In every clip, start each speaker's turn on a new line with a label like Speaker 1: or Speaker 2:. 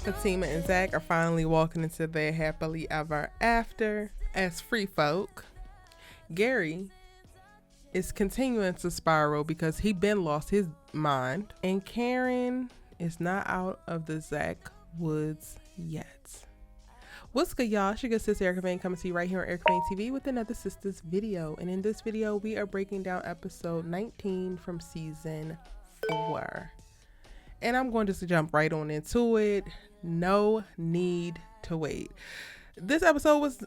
Speaker 1: Fatima and ZAC are finally walking into their happily ever after as free folk. Gary is continuing to spiral because he been lost his mind, and Karen is not out of the ZAC woods yet. What's good, y'all? It's your good sister Erica Vane coming to you right here on Erica Vane TV with another Sistas video. And in this video, we are breaking down episode 19 from season 4. And I'm going to just jump right on into it. No need to wait. This episode was,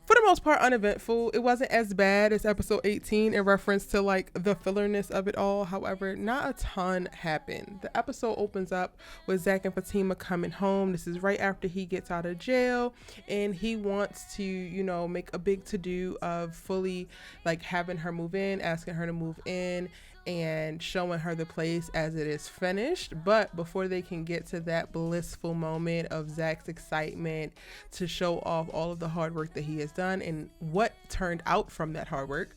Speaker 1: for the most part, uneventful. It wasn't as bad as episode 18 in reference to like the fillerness of it all. However, not a ton happened. The episode opens up with ZAC and Fatima coming home. This is right after he gets out of jail, and he wants to, you know, make a big to-do of fully like having her move in, asking her to move in, and showing her the place as it is finished. But before they can get to that blissful moment of ZAC's excitement to show off all of the hard work that he has done and what turned out from that hard work,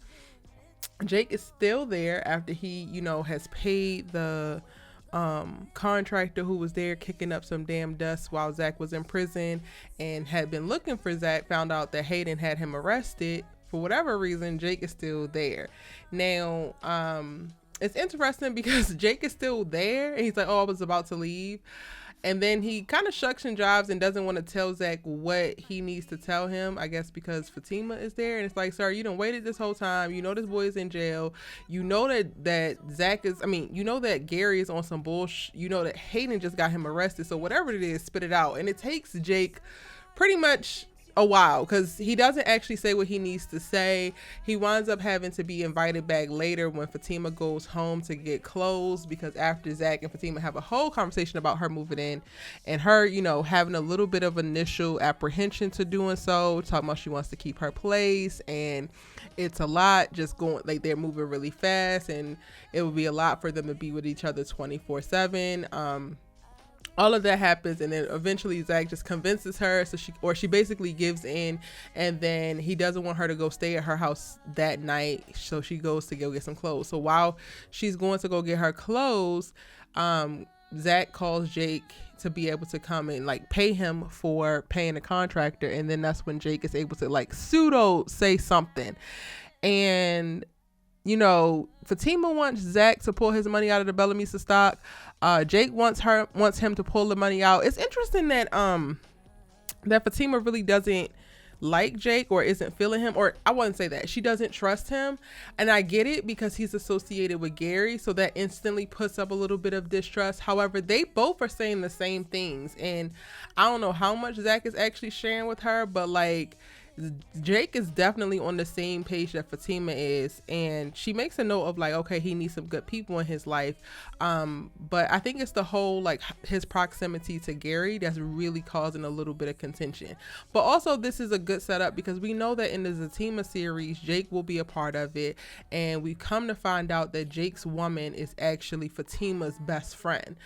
Speaker 1: Jake is still there after he, you know, has paid the contractor who was there kicking up some damn dust while ZAC was in prison and had been looking for ZAC, found out that Hayden had him arrested. For whatever reason, Jake is still there. Now, it's interesting because Jake is still there and he's like, oh, I was about to leave. And then he kind of shucks and jives and doesn't want to tell ZAC what he needs to tell him, I guess because Fatima is there. And it's like, sir, you done waited this whole time. You know this boy is in jail. You know that ZAC is, you know that Gary is on some bullshit. You know that Hayden just got him arrested. So whatever it is, spit it out. And it takes Jake pretty much a while because he doesn't actually say what he needs to say. He winds up having to be invited back later when Fatima goes home to get clothes, because after ZAC and Fatima have a whole conversation about her moving in and her, you know, having a little bit of initial apprehension to doing so, talking about she wants to keep her place, and it's a lot just going, like they're moving really fast and it would be a lot for them to be with each other 24/7. All of that happens, and then eventually ZAC just convinces her, so she basically gives in, and then he doesn't want her to go stay at her house that night, so she goes to go get some clothes. So while she's going to go get her clothes, ZAC calls Jake to be able to come and like pay him for paying the contractor, and then that's when Jake is able to like pseudo say something. And you know, Fatima wants ZAC to pull his money out of the Bellamy stock. Jake wants him to pull the money out. It's interesting that that Fatima really doesn't like Jake or isn't feeling him, or I wouldn't say that. She doesn't trust him. And I get it because he's associated with Gary, so that instantly puts up a little bit of distrust. However, they both are saying the same things, and I don't know how much ZAC is actually sharing with her, but like Jake is definitely on the same page that Fatima is, and she makes a note of like, okay, he needs some good people in his life, but I think it's the whole like his proximity to Gary that's really causing a little bit of contention. But also this is a good setup because we know that in the Fatima series Jake will be a part of it, and we come to find out that Jake's woman is actually Fatima's best friend,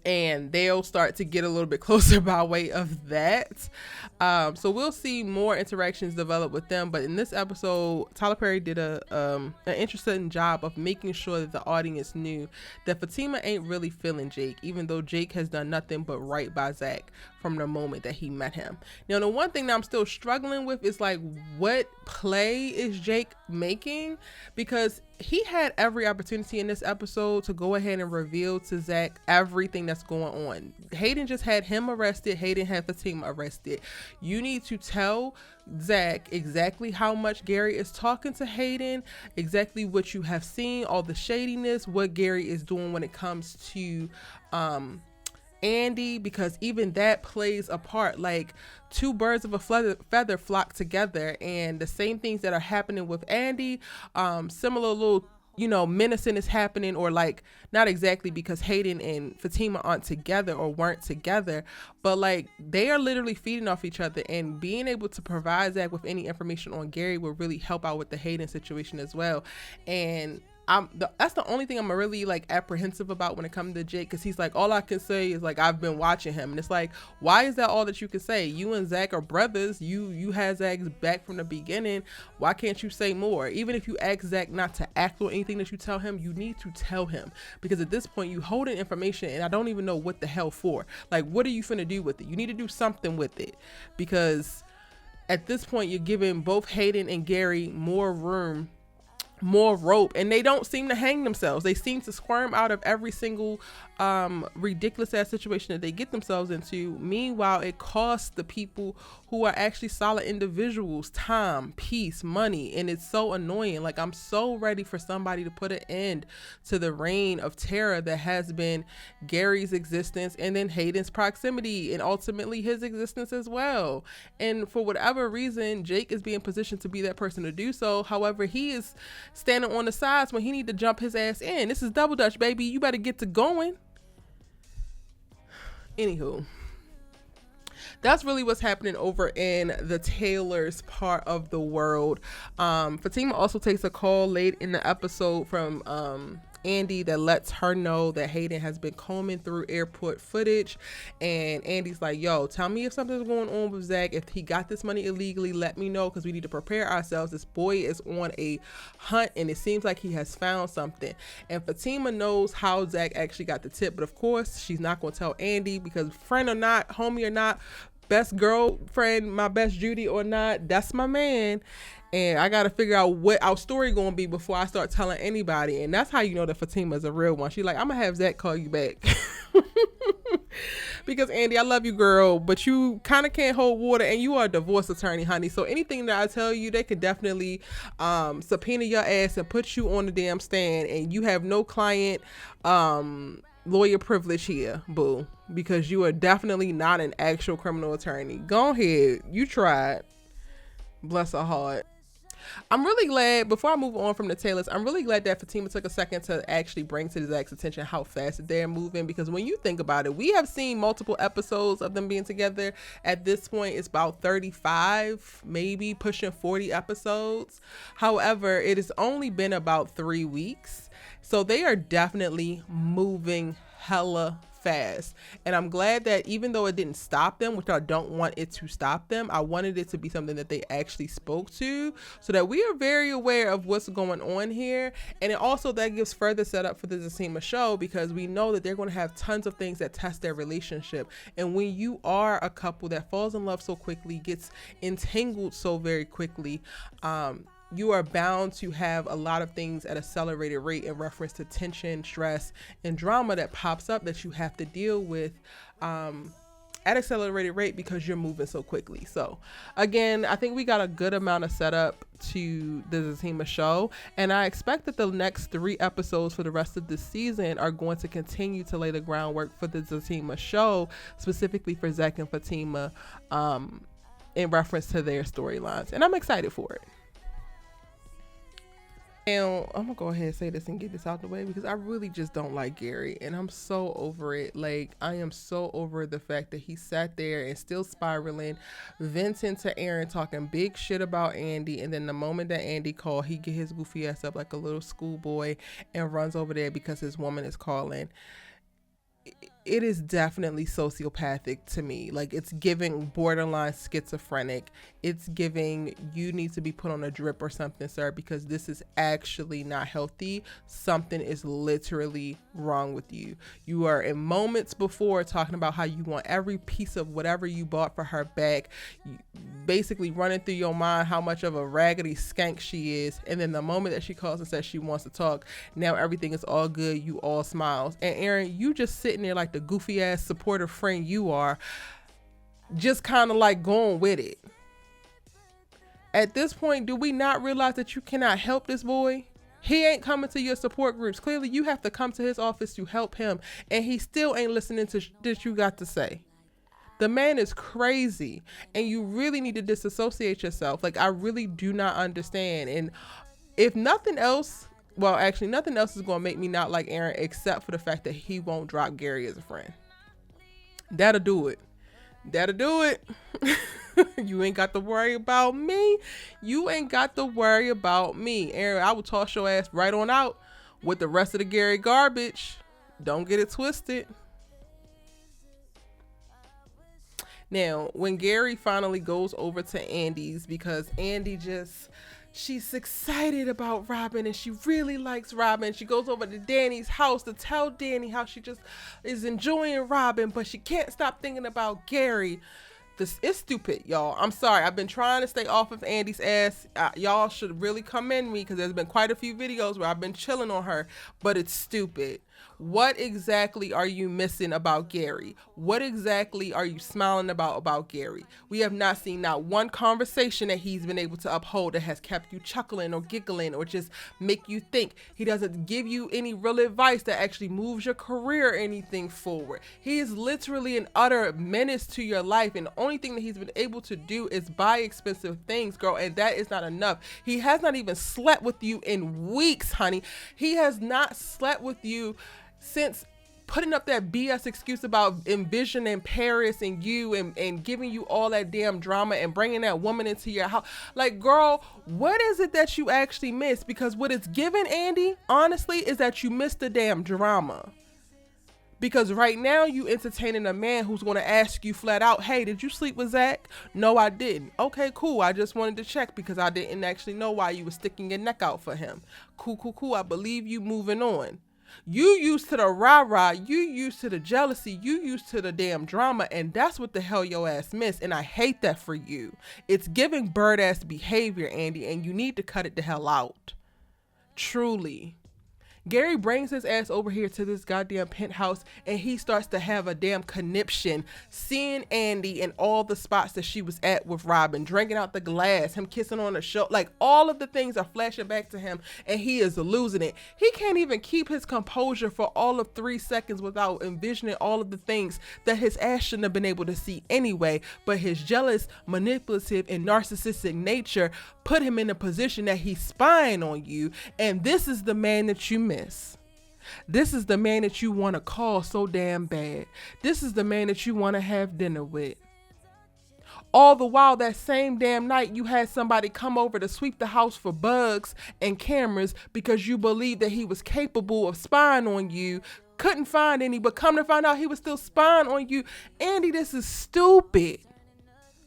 Speaker 1: and they'll start to get a little bit closer by way of that. So we'll see more interactions develop with them. But in this episode, Tyler Perry did an interesting job of making sure that the audience knew that Fatima ain't really feeling Jake, even though Jake has done nothing but right by ZAC from the moment that he met him. Now, the one thing that I'm still struggling with is like, what play is Jake making? Because he had every opportunity in this episode to go ahead and reveal to ZAC everything that's going on. Hayden just had him arrested. Hayden had Fatima arrested. You need to tell ZAC exactly how much Gary is talking to Hayden, exactly what you have seen, all the shadiness, what Gary is doing when it comes to Andi, because even that plays a part. Like, two birds of a feather flock together, and the same things that are happening with Andi, similar little, you know, menacing is happening, or like not exactly because Hayden and Fatima aren't together or weren't together, but like they are literally feeding off each other, and being able to provide ZAC with any information on Gary will really help out with the Hayden situation as well. And that's the only thing I'm really like apprehensive about when it comes to Jake, because he's like, all I can say is like, I've been watching him, and it's like, why is that all that you can say? You and ZAC are brothers. You had ZAC's back from the beginning. Why can't you say more? Even if you ask ZAC not to act on anything that you tell him, you need to tell him, because at this point you holding information and I don't even know what the hell for. Like, what are you finna do with it? You need to do something with it, because at this point you're giving both Hayden and Gary more room, more rope, and they don't seem to hang themselves. They seem to squirm out of every single ridiculous ass situation that they get themselves into. Meanwhile, it costs the people who are actually solid individuals time, peace, money, and it's so annoying. Like, I'm so ready for somebody to put an end to the reign of terror that has been Gary's existence, and then Hayden's proximity, and ultimately his existence as well. And for whatever reason, Jake is being positioned to be that person to do so. However, he is standing on the sides when he need to jump his ass in. This is double dutch, baby. You better get to going. Anywho, that's really what's happening over in the Taylor's part of the world. Fatima also takes a call late in the episode from Andi that lets her know that Hayden has been combing through airport footage, and Andy's like, yo, tell me if something's going on with ZAC. If he got this money illegally, let me know, because we need to prepare ourselves. This boy is on a hunt and it seems like he has found something. And Fatima knows how ZAC actually got the tip, but of course she's not going to tell Andi, because friend or not, homie or not, best girlfriend, my best Judy or not, that's my man. And I got to figure out what our story going to be before I start telling anybody. And that's how you know that Fatima is a real one. She's like, I'm going to have ZAC call you back. Because Andi, I love you, girl, but you kind of can't hold water, and you are a divorce attorney, honey. So anything that I tell you, they could definitely subpoena your ass and put you on the damn stand, and you have no client lawyer privilege here, boo, because you are definitely not an actual criminal attorney. Go ahead. You tried. Bless her heart. I'm really glad, before I move on from the Taylors, I'm really glad that Fatima took a second to actually bring to ZAC's attention how fast they're moving, because when you think about it, we have seen multiple episodes of them being together. At this point, it's about 35, maybe pushing 40 episodes. However, it has only been about 3 weeks. So they are definitely moving hella fast, and I'm glad that even though it didn't stop them, which I don't want it to stop them, I wanted it to be something that they actually spoke to, so that we are very aware of what's going on here. And it also, that gives further setup for the Zasima show, because we know that they're going to have tons of things that test their relationship. And when you are a couple that falls in love so quickly, gets entangled so very quickly, you are bound to have a lot of things at accelerated rate in reference to tension, stress, and drama that pops up that you have to deal with at accelerated rate, because you're moving so quickly. So again, I think we got a good amount of setup to the Zasima show, and I expect that the next 3 episodes for the rest of the season are going to continue to lay the groundwork for the Zasima show, specifically for ZAC and Fatima, in reference to their storylines, and I'm excited for it. And I'm gonna go ahead and say this and get this out the way, because I really just don't like Gary, and I'm so over it. Like, I am so over the fact that he sat there and still spiraling, venting to Aaron, talking big shit about Andi, and then the moment that Andi called, he get his goofy ass up like a little schoolboy and runs over there because his woman is calling. It is definitely sociopathic to me. Like, it's giving borderline schizophrenic. It's giving, you need to be put on a drip or something, sir, because this is actually not healthy. Something is literally wrong with you. You are in moments before talking about how you want every piece of whatever you bought for her back, basically running through your mind how much of a raggedy skank she is. And then the moment that she calls and says she wants to talk, now everything is all good. You all smiles. And Aaron, you just sitting there like the goofy ass supportive friend you are, just kind of like going with it. At this point, do we not realize that you cannot help this boy? He ain't coming to your support groups. Clearly you have to come to his office to help him, and he still ain't listening to that you got to say. The man is crazy, and you really need to disassociate yourself. Like, I really do not understand. And if nothing else, well, actually, nothing else is going to make me not like Aaron, except for the fact that he won't drop Gary as a friend. That'll do it. That'll do it. You ain't got to worry about me. You ain't got to worry about me. Aaron, I will toss your ass right on out. with the rest of the Gary garbage. Don't get it twisted. Now, when Gary finally goes over to Andy's, because Andi she's excited about Robin and she really likes Robin. She goes over to Danny's house to tell Danny how she just is enjoying Robin, but she can't stop thinking about Gary. This is stupid, y'all. I'm sorry. I've been trying to stay off of Andi's ass. Y'all should really commend me, because there's been quite a few videos where I've been chilling on her, but it's stupid. What exactly are you missing about Gary? What exactly are you smiling about Gary? We have not seen not one conversation that he's been able to uphold that has kept you chuckling or giggling or just make you think. He doesn't give you any real advice that actually moves your career or anything forward. He is literally an utter menace to your life, and the only thing that he's been able to do is buy expensive things, girl, and that is not enough. He has not even slept with you in weeks, honey. He has not slept with you since putting up that BS excuse about envisioning Paris and you and giving you all that damn drama and bringing that woman into your house. Like, girl, what is it that you actually miss? Because what it's given, Andi, honestly, is that you missed the damn drama. Because right now you entertaining a man who's going to ask you flat out, hey, did you sleep with ZAC? No, I didn't. Okay, cool. I just wanted to check because I didn't actually know why you were sticking your neck out for him. Cool. I believe you. Moving on. You used to the rah-rah, you used to the jealousy, you used to the damn drama, and that's what the hell your ass missed, and I hate that for you. It's giving bird-ass behavior, Andi, and you need to cut it the hell out. Truly. Gary brings his ass over here to this goddamn penthouse, and he starts to have a damn conniption, seeing Andi in all the spots that she was at with Robin, drinking out the glass, him kissing on the show, like all of the things are flashing back to him, and he is losing it. He can't even keep his composure for all of 3 seconds without envisioning all of the things that his ass shouldn't have been able to see anyway, but his jealous, manipulative, and narcissistic nature put him in a position that he's spying on you, and this is the man that you miss. This is the man that you want to call so damn bad. This is the man that you want to have dinner with. All the while, that same damn night, you had somebody come over to sweep the house for bugs and cameras because you believed that he was capable of spying on you. Couldn't find any, but come to find out he was still spying on you. Andi, this is stupid.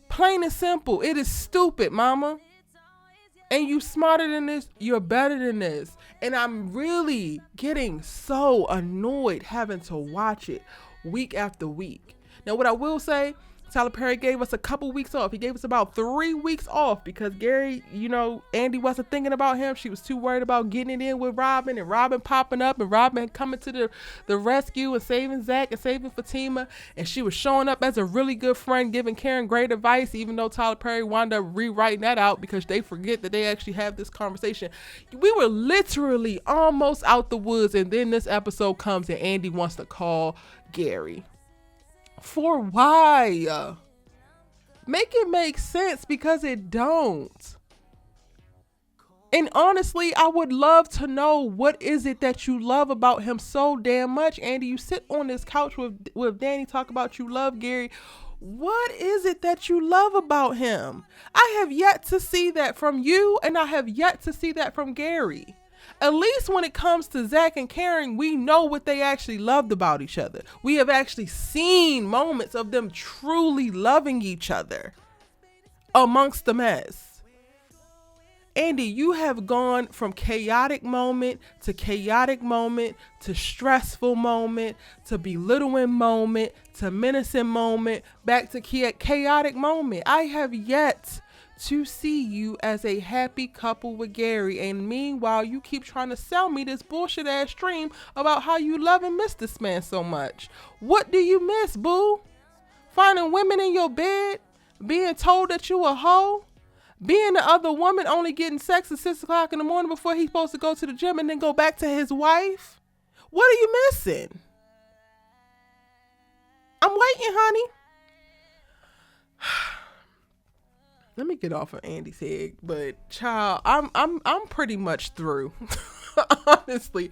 Speaker 1: Plain and simple. It is stupid, mama. And you smarter than this, you're better than this. And I'm really getting so annoyed having to watch it week after week. Now, what I will say, Tyler Perry gave us a couple weeks off. He gave us about 3 weeks off because Gary, Andi wasn't thinking about him. She was too worried about getting it in with Robin and Robin popping up and Robin coming to the rescue and saving ZAC and saving Fatima. And she was showing up as a really good friend, giving Karen great advice, even though Tyler Perry wound up rewriting that out because they forget that they actually have this conversation. We were literally almost out the woods, and then this episode comes and Andi wants to call Gary. For why? Make it make sense, because it don't. And honestly, I would love to know, what is it that you love about him so damn much? Andi, you sit on this couch with Danny, talk about you love Gary. What is it that you love about him? I have yet to see that from you, and I have yet to see that from Gary. At least when it comes to ZAC and Karen, we know what they actually loved about each other. We have actually seen moments of them truly loving each other amongst the mess. Andi, you have gone from chaotic moment to stressful moment to belittling moment to menacing moment back to chaotic moment. I have yet to see you as a happy couple with Gary, and meanwhile you keep trying to sell me this bullshit ass dream about how you love and miss this man so much. What do you miss, boo? Finding women in your bed, being told that you a hoe, being the other woman, only getting sex at 6 o'clock in the morning before he's supposed to go to the gym and then go back to his wife? What are you missing? I'm waiting, honey. Let me get off of Andi's head, but child, I'm pretty much through. Honestly,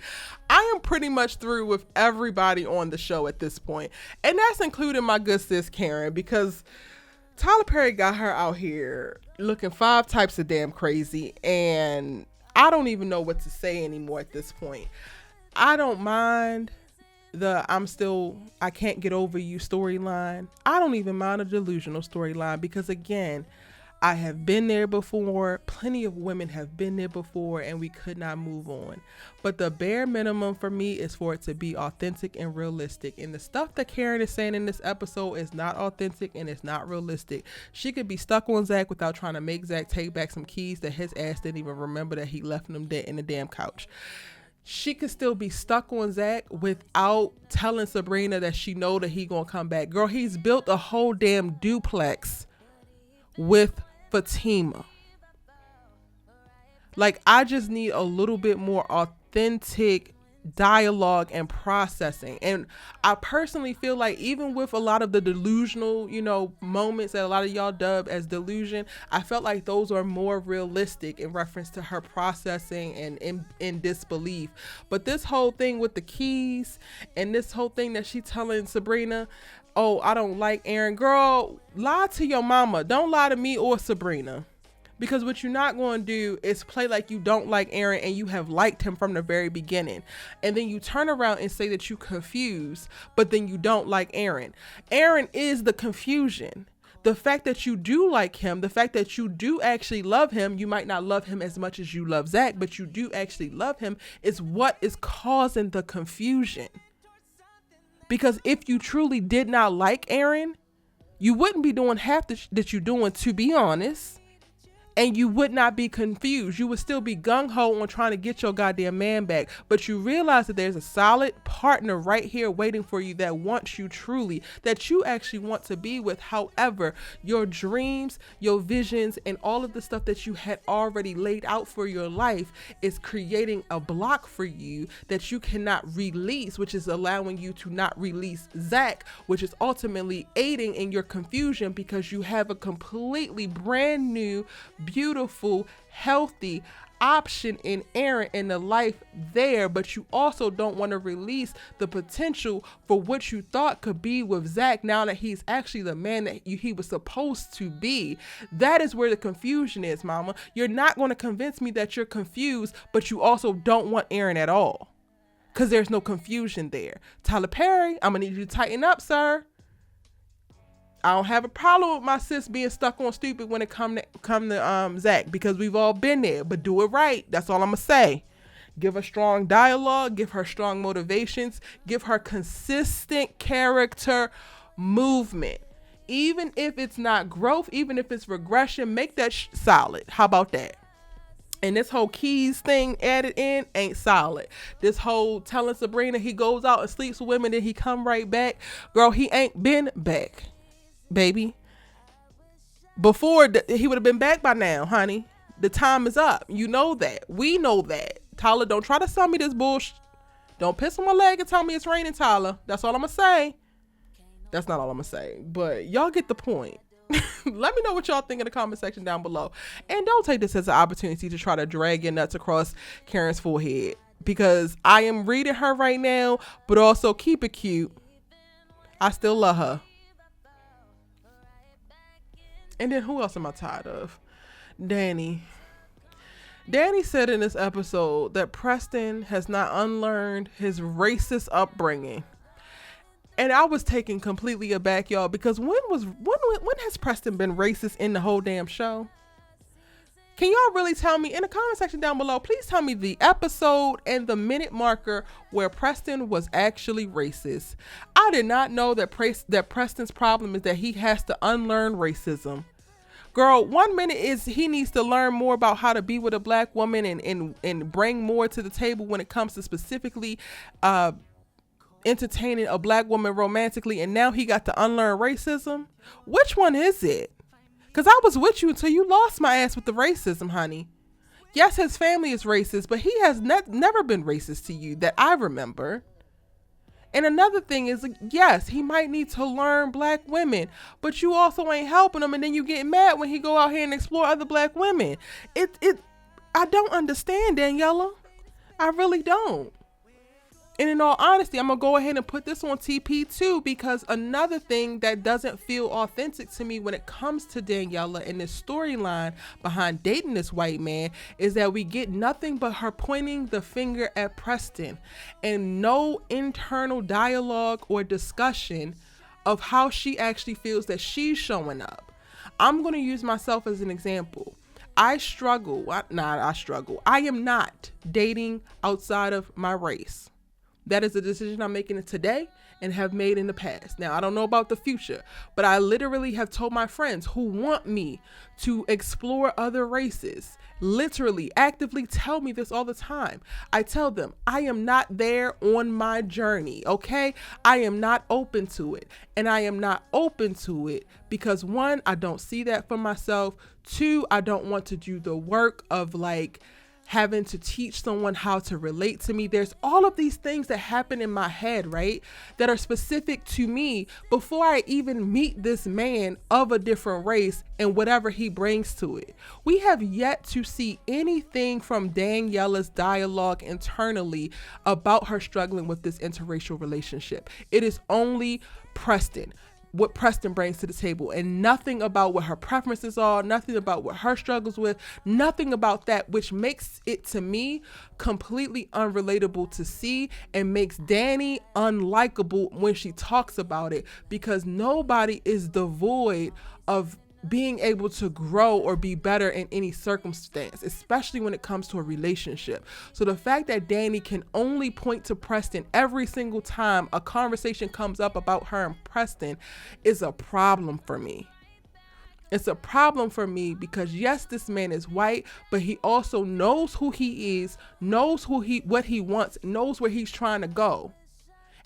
Speaker 1: I am pretty much through with everybody on the show at this point. And that's including my good sis Karen, because Tyler Perry got her out here looking 5 types of damn crazy. And I don't even know what to say anymore at this point. I don't mind the I can't get over you storyline. I don't even mind a delusional storyline because, again, I have been there before. Plenty of women have been there before, and we could not move on. But the bare minimum for me is for it to be authentic and realistic. And the stuff that Karen is saying in this episode is not authentic and it's not realistic. She could be stuck on ZAC without trying to make ZAC take back some keys that his ass didn't even remember that he left them in the damn couch. She could still be stuck on ZAC without telling Sabrina that she know that he gonna come back. Girl, he's built a whole damn duplex with Fatima. Like, I just need a little bit more authentic dialogue and processing. And I personally feel like even with a lot of the delusional, moments that a lot of y'all dub as delusion, I felt like those are more realistic in reference to her processing and in disbelief. But this whole thing with the keys and this whole thing that she telling Sabrina, oh, I don't like Aaron. Girl, lie to your mama. Don't lie to me or Sabrina. Because what you're not going to do is play like you don't like Aaron and you have liked him from the very beginning. And then you turn around and say that you confused, but then you don't like Aaron. Aaron is the confusion. The fact that you do like him, the fact that you do actually love him, you might not love him as much as you love ZAC, but you do actually love him, is what is causing the confusion. Because if you truly did not like Aaron, you wouldn't be doing half that you're doing, to be honest. And you would not be confused. You would still be gung-ho on trying to get your goddamn man back. But you realize that there's a solid partner right here waiting for you that wants you truly, that you actually want to be with. However, your dreams, your visions, and all of the stuff that you had already laid out for your life is creating a block for you that you cannot release, which is allowing you to not release ZAC, which is ultimately aiding in your confusion because you have a completely brand new, beautiful, healthy option in Aaron and the life there, but you also don't want to release the potential for what you thought could be with ZAC now that he's actually the man that he was supposed to be. That is where the confusion is, mama. You're not going to convince me that you're confused, but you also don't want Aaron at all, because there's no confusion there. Tyler Perry, I'm gonna need you to tighten up, sir. I don't have a problem with my sis being stuck on stupid when it come to ZAC, because we've all been there, but do it right. That's all I'm gonna say. Give her strong dialogue, give her strong motivations, give her consistent character movement. Even if it's not growth, even if it's regression, make that solid. How about that? And this whole keys thing added in ain't solid. This whole telling Sabrina he goes out and sleeps with women, then he come right back. Girl, he ain't been back. Baby, before he would have been back by now, honey. The time is up. You know that. We know that. Tyler, don't try to sell me this bullshit. Don't piss on my leg and tell me it's raining, Tyler. That's all I'm gonna say. That's not all I'm gonna say, but y'all get the point. Let me know what y'all think in the comment section down below, and don't take this as an opportunity to try to drag your nuts across Karen's forehead, because I am reading her right now, but also keep it cute. I still love her. And then who else am I tired of? Danni. Danni said in this episode that Preston has not unlearned his racist upbringing. And I was taken completely aback, y'all, because when has Preston been racist in the whole damn show? Can y'all really tell me in the comment section down below? Please tell me the episode and the minute marker where Preston was actually racist. I did not know that Preston's problem is that he has to unlearn racism. Girl, 1 minute is he needs to learn more about how to be with a black woman and bring more to the table when it comes to specifically entertaining a black woman romantically, and now he got to unlearn racism. Which one is it? Because I was with you until you lost my ass with the racism, honey. Yes, his family is racist, but he has never been racist to you that I remember. And another thing is, yes, he might need to learn black women, but you also ain't helping him, and then you get mad when he go out here and explore other black women. I don't understand, Daniella. I really don't. And in all honesty, I'm going to go ahead and put this on TP too, because another thing that doesn't feel authentic to me when it comes to Daniella and this storyline behind dating this white man is that we get nothing but her pointing the finger at Preston and no internal dialogue or discussion of how she actually feels that she's showing up. I'm going to use myself as an example. I am not dating outside of my race. That is a decision I'm making today and have made in the past. Now, I don't know about the future, but I literally have told my friends who want me to explore other races, literally actively tell me this all the time. I tell them I am not there on my journey, okay? I am not open to it. And I am not open to it because 1, I don't see that for myself. 2, I don't want to do the work of like having to teach someone how to relate to me. There's all of these things that happen in my head, right? That are specific to me before I even meet this man of a different race and whatever he brings to it. We have yet to see anything from Daniella's dialogue internally about her struggling with this interracial relationship. It is only Preston. What Preston brings to the table, and nothing about what her preferences are, nothing about what her struggles with, nothing about that, which makes it to me completely unrelatable to see and makes Danny unlikable when she talks about it, because nobody is devoid of being able to grow or be better in any circumstance, especially when it comes to a relationship. So the fact that Danny can only point to Preston every single time a conversation comes up about her and Preston is a problem for me. It's a problem for me because yes, this man is white, but he also knows who he is, knows what he wants, knows where he's trying to go.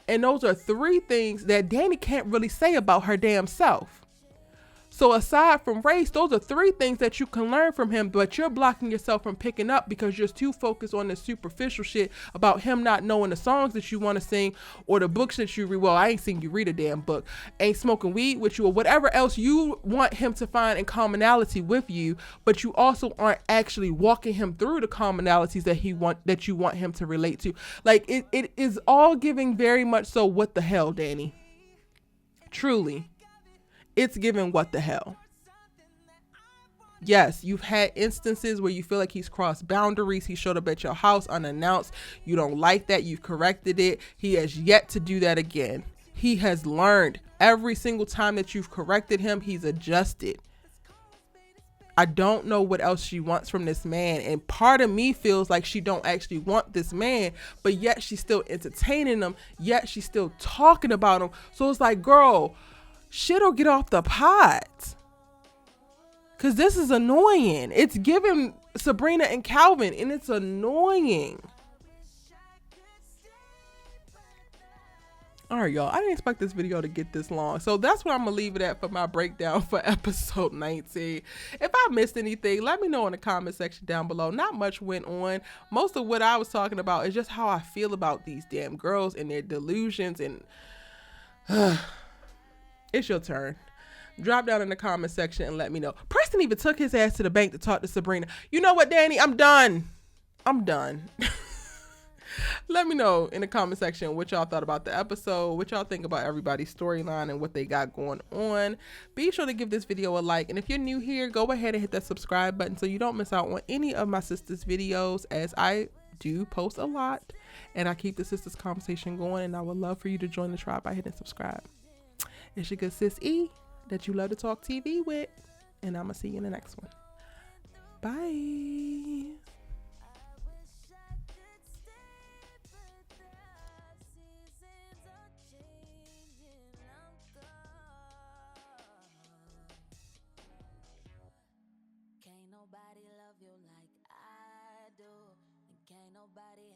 Speaker 1: And those are 3 things that Danny can't really say about her damn self. So aside from race, those are 3 things that you can learn from him, but you're blocking yourself from picking up because you're too focused on the superficial shit about him not knowing the songs that you want to sing or the books that you read. Well, I ain't seen you read a damn book, ain't smoking weed with you or whatever else you want him to find in commonality with you, but you also aren't actually walking him through the commonalities that you want him to relate to. Like it is all giving very much so what the hell, Danny. Truly. It's given what the hell. Yes, you've had instances where you feel like he's crossed boundaries. He showed up at your house unannounced. You don't like that. You've corrected it. He has yet to do that again. He has learned every single time that you've corrected him. He's adjusted. I don't know what else she wants from this man. And part of me feels like she don't actually want this man, but yet she's still entertaining him. Yet she's still talking about him. So it's like, girl, shit'll get off the pot. Cause this is annoying. It's giving Sabrina and Calvin and it's annoying. All right, y'all. I didn't expect this video to get this long. So that's where I'm going to leave it at for my breakdown for episode 19. If I missed anything, let me know in the comment section down below. Not much went on. Most of what I was talking about is just how I feel about these damn girls and their delusions. And it's your turn. Drop down in the comment section and let me know. Preston even took his ass to the bank to talk to Sabrina. You know what, Danny? I'm done. Let me know in the comment section what y'all thought about the episode, what y'all think about everybody's storyline and what they got going on. Be sure to give this video a like. And if you're new here, go ahead and hit that subscribe button so you don't miss out on any of my sisters' videos, as I do post a lot and I keep the sisters conversation going. And I would love for you to join the tribe by hitting subscribe. It's your good sis E that you love to talk TV with. And I'm going to see you in the next one. Bye.